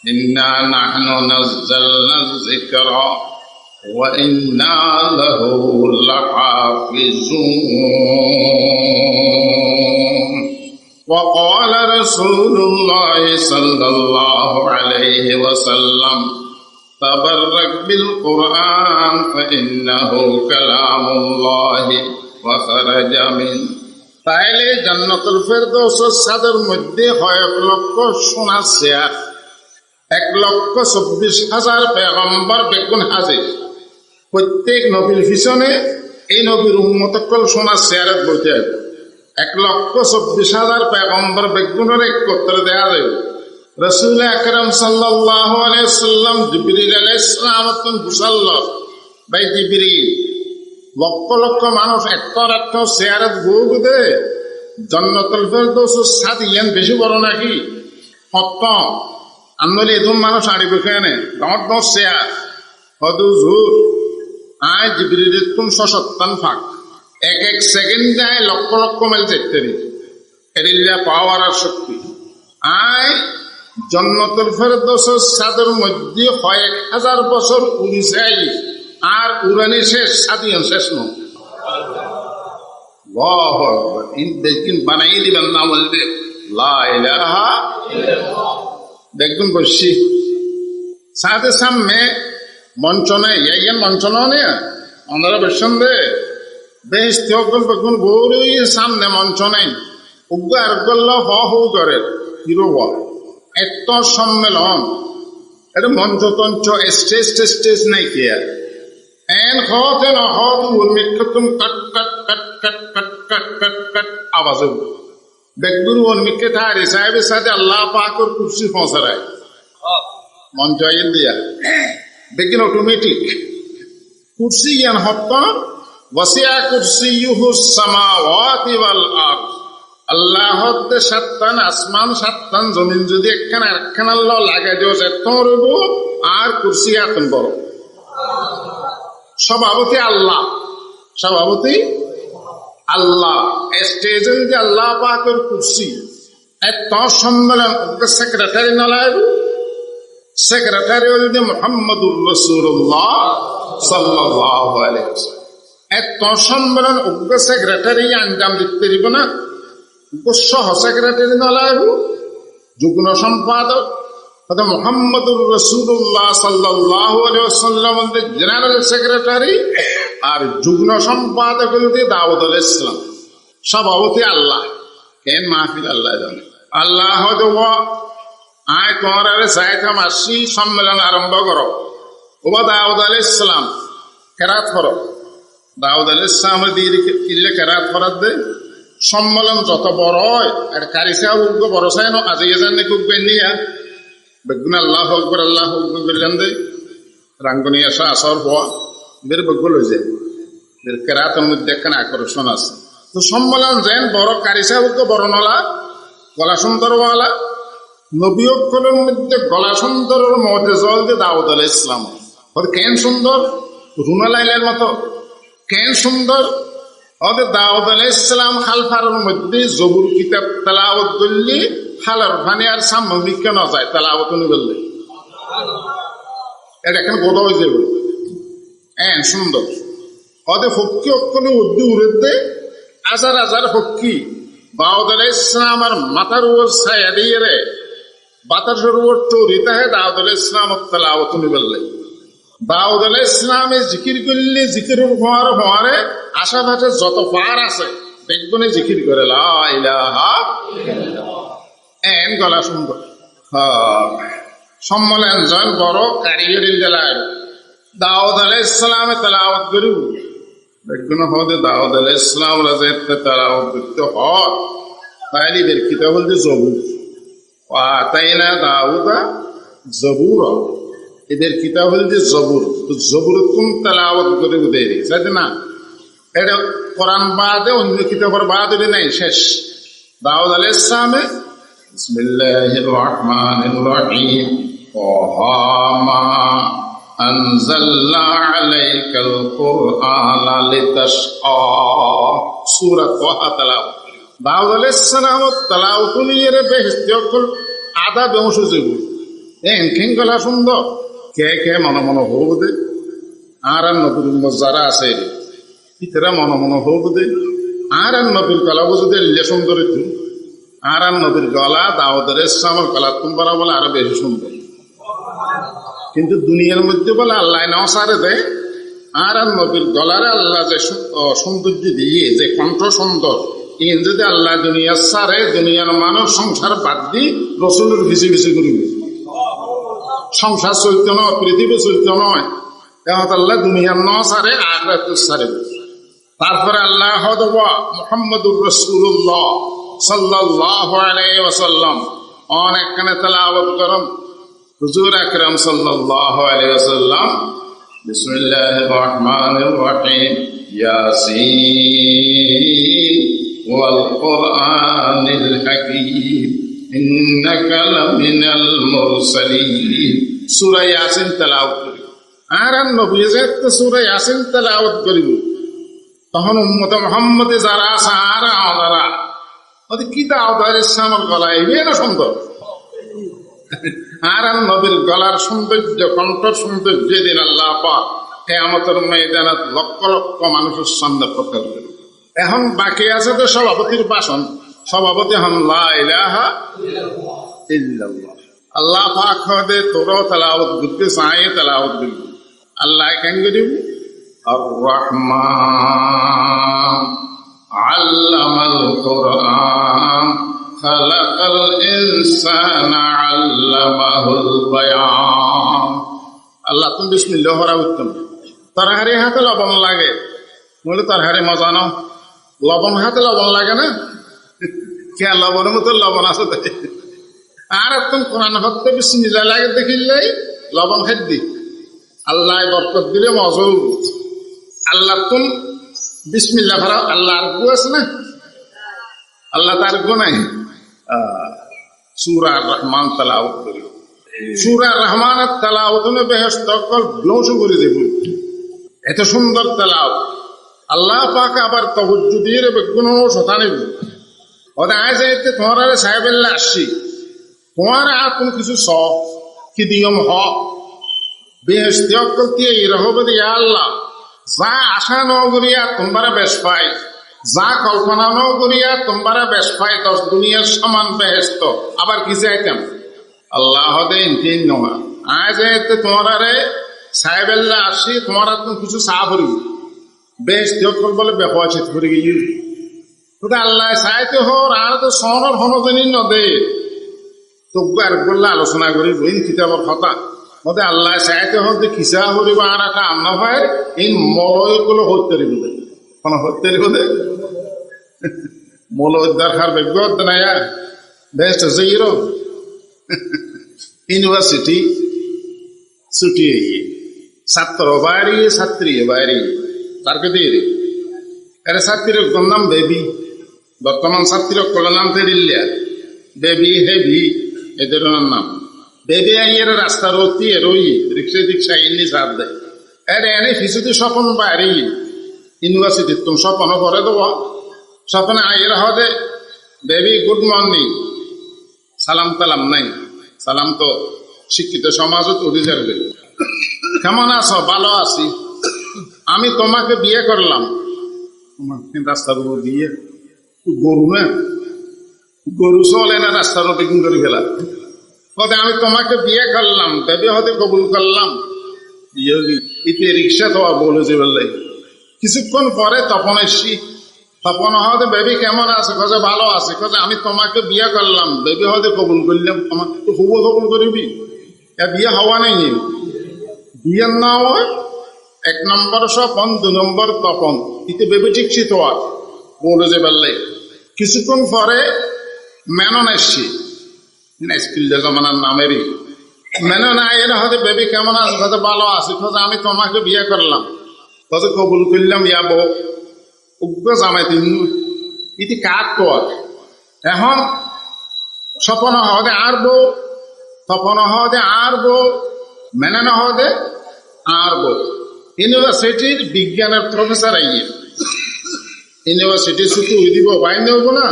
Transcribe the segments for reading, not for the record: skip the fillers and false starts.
ইন্না নাহনু নাযালনা যিকরা ওয়া ইন্না লাহু লাহাফিজুন। وقال رسول الله صلى الله عليه وسلم تبرك بالقرآن فإنه كلام الله وخرج منه। তাইলে জান্নাতুল ফেরদৌসের ছাদের মধ্যে হয় 1,00,000 সোনার চেয়ার, 1,24,000 পয়গম্বর বেগুন হাজির। প্রত্যেক নবীর পিছনে এই নবীর উম্মতকল সোনার চেয়ারে বসে আছে। 1,24,000 পয়গম্বর বেগুনের একত্রে দেয়া যাবে। রাসূল আকরাম সাল্লাল্লাহু আলাইহি সাল্লাম জিবরিল আলাইহিস সালাম বুঝাল্লাহ, ভাই জিবরিল, লক্ষ লক্ষ মানুষ একটা চেয়ারে বসে জান্নাতুল ফেরদৌসের ছাদ ইয়ান বেশি বড় নাকি? সত্য আন্দোলন এদম মানুষ আড়ি বসে দশ চেয়ার হদুজুর আয় জিবরিলের তুম সত্তান ফাঁক এক এক সেকেন্ড যায় লক্ষ লক্ষ মাইল যেতে এরিল্লা পাওয়ার আর শক্তি। আয় জান্নাতুল ফেরদৌসের ছাদের মধ্যে 1,000 বছর উড়ি যাই আর উড়ানি শেষ, সাদিয়ান শেষ নয়। বানাই দিবেন না বলতে দেখুন বসছি সাথে সামনে মঞ্চ নেই, ইয়াইয়ান মঞ্চ নেই আমরা বেশন দে বেশ তেমন বেগুন বড়ই সামনে মঞ্চ নেই উগ্র আর গল্ল হু করে হিরো এত সম্মেলন এটা মঞ্চ তঞ্চ স্টেজ স্টেজ নাই কি আর এন হতে না হত উন্মিক্ষতুম কট কট কট কট কট কট কট কট আওয়াজ বেগুন উন্মিক্ষে থারে সাহেবের সাথে আল্লাহ পাকের কুরসি পৌঁছা রায় মঞ্চ আইন দিয়া দেখেন অটোমেটিক কুরসি জ্ঞান হত ওয়াসিয়া কুরসিয়ুহুস সামাওয়াতি ওয়াল আরদ। আল্লাহ হতে সাতটান আসমান সাতটান জমিন যদি একখান আল্লাহ লাগাই দিও এত রইব আর কুরসি এত বড়। সভাপতি আল্লাহ, সভাপতি আল্লাহ, স্টেজে যদি আল্লাহ পাকের কুরসি এত সম্মেলন সেক্রেটারি না লাগবে, সেক্রেটারি যদি মুহাম্মদুর রাসূলুল্লাহ সাল্লাল্লাহু আলাইহি ওয়াসাল্লাম এত সম্মেলন উগ্র সেক্রেটারি আঞ্জাম দিতে পারিব না? সহ সেক্রেটারি না লাগবে, যুগ্ম সম্পাদক মুহাম্মদুর রাসূলুল্লাহ সাল্লাল্লাহু আলাইহি ওয়াসাল্লাম জেনারেল সেক্রেটারি আর যুগ্ম সম্পাদক হচ্ছে দাউদ আলাইহিস সালাম। সভাপতি আল্লাহ, কেন মাহফিল আল্লাহ জানে। আল্লাহ আয় তোমার যাইতাম আসি সম্মেলন আরম্ভ করো। ওবা দাউদ আলাইহিস সালাম কেরাত করো। দাউদ আলাইহিস সালামের দিয়ে কেরাত করার দে সম্মেলন যত বড় হয় আর কারিসা উগ্র বড় চাই না আজিয়ে জানে কুকবেন নিয়া বেগুন আল্লাহ আকবর বললেন দে রাঙ্গনি আসা আসার হওয়া বের বেগুল হয়ে যায়। বের কেরাতের মধ্যে একখানে আকর্ষণ আছে। তো সম্মেলন যেন বড় কারিসা উগ্র বড় নলা গলা সুন্দরওয়ালা নবী অক্ষরের মধ্যে গলা সুন্দরের মধ্যে জল দিয়ে দাউদ আলাইহিস সালাম কেন সুন্দর, রুনা লাইলের মতো কেন সুন্দর। ওদের দাউদ আলাইহিস সালাম খালফারের মধ্যে জবুর কিতাব তেলাওয়াত করলে খালার ফানি আর সাম্যমিক কেন যায় তেলাওয়াত করলে এটা এখন বোধ হয়ে যাবে এন সুন্দর। ওদের ফক্কি অক্ষরে উর্দু উড়েতে হাজার হাজার ফক্কি দাউদ আলাইহিস সালামের মাথার উপর ছায়া দিয়ে রে বাতাসের উপর চৌরিতে হয় দাউদ আলাইহিস সালামের তেলাওয়াত করলে। দাউদ আলাইহিস সালামে জিকির করলে জিকিরের হওয়ারে আশাপাশে যত পার আছে দেখবনে জিকির করে লা ইলাহা ইল্লাল্লাহ এন গলা সুন্দর। সম্মেলন জন বড় কারিগরি জেলায় দাউদ আলাইহিস সালামে তেলাওয়াত করিব দেখবনে হতে দাউদ আলাইহিস সালাম রাজে তেলাওয়াত করতে হয় তাইলে বের কিতাব বলতে জবুর আতাইনা দাউদা জবুরা এদের কিতাব হচ্ছে জবুর। তো জবুর কোন তেলাওয়াত করে দেয় সাথে না এটা কোরআন বাদে অন্য কিতাবের বাদ নাই শেষ। দাউদ আলাইহিস সালামে বিসমিল্লাহির রহমানির রহিম ওয়া আনজালনা আলাইকাল কুরআনা লিতাশকা সূরা তাহা তেলাওয়াত। দাউদ আলাইহিস সালাম তেলাওয়াত নিয়ে বেহেশত আদা বংশ জবুর এনখিন গলা সুন্দর কে কে মনে মনে হোক দে আর নবীর যারা আছে ইতরা মনে মনে হোক দে আর নবীর গলা বুঝতে রিলে সুন্দর একটু আর নবীর গলা দাউদের ইসলামের গলা তোমরা বলে আরো বেশি সুন্দর। কিন্তু দুনিয়ার মধ্যে বলে আল্লাহ নাও সারে দেয় আর নবীর গলারে আল্লাহ যে সৌন্দর্য দিয়ে যে কণ্ঠ সুন্দর ইন যদি আল্লাহ দুনিয়ার সারে দুনিয়ার মানুষ সংসার বাদ দিয়ে রসুলের ভিসি ভিসি করবে সংসার চলতে নয় পৃথিবী চলতে নয় এখন আল্লাহ দুনিয়ার ন সারে আখরাত সারে। তারপরে আল্লাহ মুহাম্মদুর রাসূলুল্লাহ সাল্লাল্লাহু আলাইহি ওয়াসাল্লাম অনেকখানে তেলাওয়াত করম হুজুর আকরাম সাল্লাল্লাহু আলাইহি ওয়াসাল্লাম বিসমিল্লাহির রহমানির রহিম ইয়াসিন ওয়াল কুরআনিল হাকীম ইন্নাকা লামিনাল মুরসালিন। সূরা ইয়াসিন তেলাওয়াত করি আর নবী যে সূরা ইয়াসিন তেলাওয়াত করিব তখন উম্মত মুহাম্মদে যারা আছে আর আমরা ওদের কি দাওদার ইসলামের গলা এগিয়ে না সুন্দর আর নবীর গলার সৌন্দর্য কণ্ঠর সৌন্দর্য যেদিন আল্লাহ পাক কিয়ামতের ময়দানত লক্ষ লক্ষ মানুষের সামনে প্রকাশ করবে। এখন বাকি আছে তো সভাপতির ভাষণ। সভাপতি হন লা ইলাহা ইল্লাল্লাহ। আল্লাহ পাক হদে তোরও তেলাওয়াত করতে চাই তেলাওয়াত করবি আল্লাহ কেন করিব আর রহমান আল্লামাল কুরআন খালাকাল ইনসানা আল্লামাহুল বায়ান। আল্লাহ তুমি বিসমিল্লাহ হরা উত্তম তরহারি হাতে লবণ লাগে বলে তরহারি মজা নাও লবণ হাতে লবণ লাগে না কে লবণের মতো লবণ আছে আর একদম কোরআন ভক্ত বিসমিল্লাহ লাগে দেখিলেই লবণ খাই দি আল্লাহ বরকত দিলে মজা আল্লাহ তুম বিসমিল্লাহ ভরা আল্লাহ আর গু আছে না আল্লাহ তার গু নাই। সূরা রহমান তেলাওয়াত করি সূরা রহমানের তেলাওয়াত বেহেশত কল ব্লৌস করে দেব এত সুন্দর তেলাওয়াত। আল্লাহ পাক আবার তাওজ্জু দিয়ে বেগুন শতা নেব ওটা আজ এতে তোমার সাহেবেল্লা আসছি তোমার আর কোন কিছু স কি নিয়ম হ বেহেশত কল দিয়ে রহবে ইয়া আল্লাহ যা আশা ন করিয়া তোমরা বেশ পাই যা কল্পনা ন করিয়া তোমরা বেশ পাই দশ দুনিয়ার সমান বেহেশত আবার কি চাইতাম আল্লাহ দে তিন নমা আজ এতে তোমারে সাহেবেল্লা আসি তোমার কিছু চা ভরি বেশ তিয়কল বলে বেপয়সিত করে গিয়ে আল্লাহ চাইতে হর আর তো সনর হনজনী নদে তোকে আর বললে আলোচনা করি বইন কিতাবর কথা মতে আল্লাহ চাইতে হল যে খিসা করিব আর একটা আন্ন ভাইয়ের এই মলয়গুলো হত্যা দিবে কোন হত্যা দিব দে মল উদ্ধার খার বেগ নাই বেস্ট জিরো ইউনিভার্সিটি ছুটি ছাত্র বাইরে ছাত্রী বাইরে তারকে দিয়ে এর ছাত্রীর নাম বেবি বর্তমান ছাত্রীর কল নাম ফেরিল্লা বেবি হেভি এদের নাম বেবি আইয়ের রাস্তা রতি রই রিক্সা রিক্সা ইনি সাথ দেয় এর এনে ফিসুতি স্বপন বাইরে ইউনিভার্সিটি তুমি স্বপন করে দেব স্বপনে আইয়ের হদে বেবি গুড মর্নিং সালাম তালাম নাই সালাম তো শিক্ষিত সমাজত উঠে যাবে কেমন আছো ভালো আছি আমি তোমাকে বিয়ে করলাম রাস্তার উপর দিয়ে গরু না গরু চলে না রাস্তার উপর বিক্রি করে ফেলা হতে আমি তোমাকে বিয়ে করলাম বেবি হতে কবুল করলাম ইতে রিক্সা তো বলে যে বললে কিছুক্ষণ পরে তপন এসছি তপন হতে বেবি কেমন আছে কাজে ভালো আছে কাজে আমি তোমাকে বিয়ে করলাম বেবি হতে কবুল করলাম তোমাকে তো হুব কবুল করবি বিয়ে হওয়া নেই বিয়ের না হয় এক নম্বর স্বপন দু নম্বর তপন ইতে বেবি ঠিকছি তো আর বলে যে বললে কিছুক্ষণ পরে মেনন এসছি স্কিল্ডে জমানার নামেরই মেনন এর হতে বেবি কেমন আছে কাজে ভালো আছে কাজে আমি তোমাকে বিয়ে করলাম কাজে কবুল করলাম ইয়া বউ উগ্র জামাই তিন ইতি কাক তো আর এখন স্বপন হদে আর বউ তপন হদে আর বউ মেনন হদে আর বউ ইউনিভার্সিটির বিজ্ঞানের প্রফেসর আইয়ে ইউনিভার্সিটি ছুটি হয়ে দিব বাইরে হবো না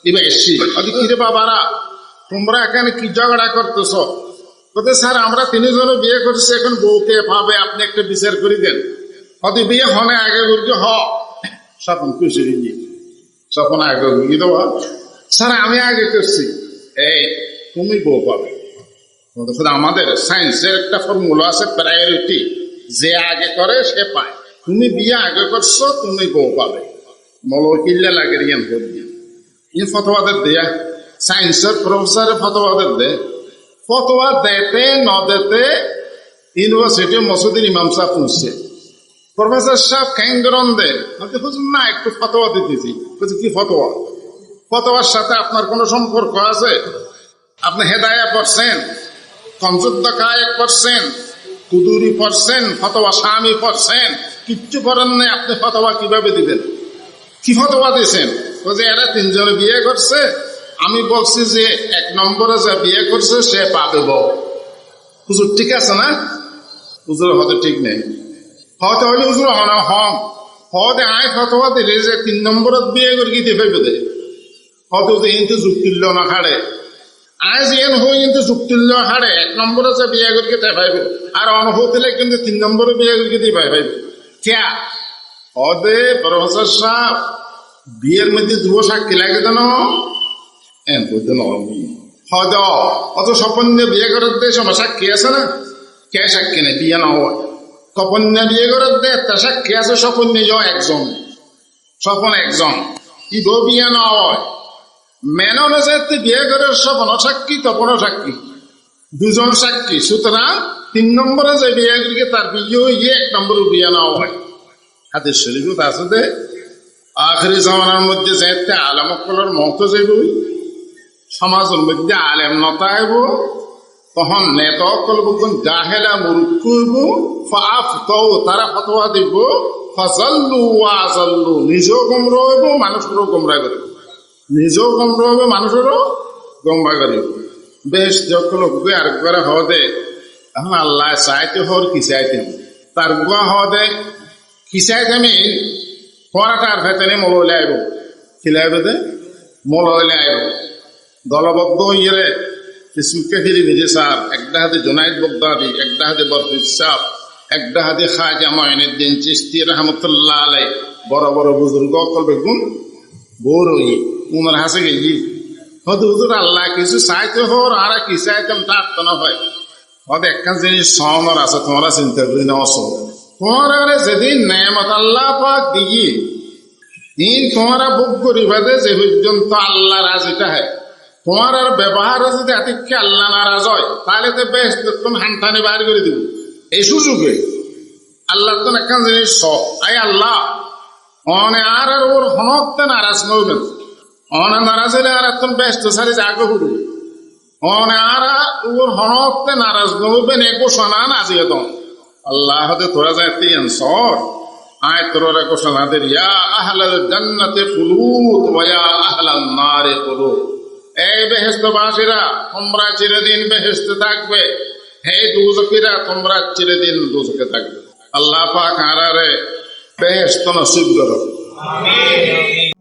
এবার এসছি কিরে বাবারা তোমরা এখানে কি ঝগড়া করতেছ বলতে স্যার আমরা তিনজনে বিয়ে করছি, এখন বউকে পাবে, আপনি একটা বিচার করে দেন। হয়তো বিয়ে হনে আগে বলছি স্বপন খুশি গিয়ে স্বপন আগে গিয়ে দেওয়া, স্যার আমি আগে করছি, এই তুমি বউ পাবে। আমাদের সায়েন্সের একটা ফর্মুলা আছে, প্রায়োরিটি, যে আগে করে সে পায়। তুমি বিয়ে আগে করছো, তুমি বউ পাবে। মলকিল্লা লাগে রিয়ান করবি ই ফতোয়াদের দেয়া, সায়েন্সের প্রফেসর ফতোয়াদের দে, ফতোয়া দেতে ন দেতে ইউনিভার্সিটি মসজিদের ইমাম সাহেব পুঁছছে, প্রফেসর সাহেব ক্যাঙ্গরন দে, হুজুর না একটু ফতোয়া দিতেছি। কি ফতোয়া? ফতোয়ার সাথে আপনার কোনো সম্পর্ক আছে? আপনি হেদায়া পড়ছেন, কমজুদ্দা কায়েক পড়ছেন, কুদুরি পড়ছেন, ফতোয়া স্বামী পড়ছেন, কিচ্ছু করেন নাই, আপনি ফতোয়া কিভাবে দিবেন? কি ফতোয়া দিয়েছেন? যে এরা তিনজনে বিয়ে করছে, আমি বলছি যে 1 নম্বরে যে বিয়ে করছে সে পাবে বউ। হুজুর ঠিক আছে না? হুজুর হয়তো ঠিক নেই, হয়তো হইলে হুজুর হতে আয় ফতোয়া দিলে যে 3 নম্বরত বিয়ে করে কি দিয়ে ফেলবে, হয়তো যে কিন্তু যুক্তিল্য না হাড়ে আজ এন হই কিন্তু যুক্তিল্য হাড়ে 1 নম্বরে যে বিয়ে করে কে পাইব, আর অনুভূত দিলে কিন্তু 3 নম্বরে বিয়ে করে দিয়ে পাইব। কে হদে প্রফেসর সাহেব বিয়ের মধ্যে যুব সাক্ষী লাগে যেন হদ অত স্বপন্য বিয়ে করার দে সময় সাক্ষী আছে না? কে সাক্ষী নেই বিয়ে না হয়, স্বপন্য বিয়ে করার দে তার সাক্ষী আছে, স্বপন্য একজন, স্বপন একজন, ই গো বিয়ে না হয়। মেন অনুযায়ী বিয়ে করার স্বপন সাক্ষী, তপন সাক্ষী, 2 জন সাক্ষী। সুতরাং 3 নম্বরে যে বিয়ে করি তার বিয়ে হইয়ে 1 নম্বরে বিয়ে না হয়। হাতের শরীফত আছে দে আখরি জামানার মধ্যে যাইতে আলেমকলের মত যাইব, সমাজের মধ্যে আলেম নতা আইব, তখন নেতাসকল বলছেন জাহেলা মূর্খ হইব, তারা ফতোয়া দিব, ফাজাল্লু ওয়াজাল্লু, নিজেও গোমরা হইব, মানুষেরও গোমরা করিব, নিজেও গোমরা হইব, মানুষেরও গোমরা করিব। বেশ যখন আরেকবার হওয়া দে, এখন আল্লাহ চাইতে হর কি চাইতে তার গুয়া হওয়া দে, কি চাইতে আমি পড়াটার ভেতরে মললে আইব, খিলাইব দে মললে আইব, দলবদ্ধ হইয়ে ফেসবুকে ফিরি ভিজে সার, একটা হাতে জোনাইদ বগদাদি, একটা হাতে বরফিজ সাহ, একটা হাতে খাজা মঈনুদ্দিন চিশতি রহমতুল্লাহ আলাই, বড় বড় বুজুর্গ অকল বেগুন বোর হই উনার হাসে গেছি হয়তো হুজুর আল্লাহ কিছু চাইতে হর আর কি চাইতাম তার তো না হয়। হয়তো একটা জিনিস সহমর আছে, তোমরা চিন্তা করি না অসহ তোমার যেদিন নেমত আল্লাহ পাক দিগি তোমরা বুক করিবা দে যে পর্যন্ত আল্লাহ রাজিটা হয়, তোমার আর ব্যবহার যদি এতিকে আল্লাহ নারাজ হয়, তাহলে তো বেশ তুমি হানটানি বাইর করে দিব। এই সুযোগে আল্লাহ তো একটা জিনিস আই আল্লাহ অনে আর ওর হনতে নারাজ নইবেন, অনে নারাজ হলে আর একদম ব্যস্ত সারি জাগে হুড়ু, অনে আর ওর হনতে নারাজ নইবেন এ ঘোষণা নাজিয়ে দন আল্লাহ হতে তোরা যায় সর আয় তোরা ঘোষণা দে, ইয়া আহলাল জান্নাতে খুলুদ ওয়া ইয়া আহলান নারে খুলুদ, এই বেহেশতবাসীরা তোমরা চিরদিন বেহেশতে থাকবে, হে দুজকিরা তোমরা চিরদিন দুজকে থাকবে। আল্লাহ পাক আরারে বেহেশত নসিব করো। আমিন।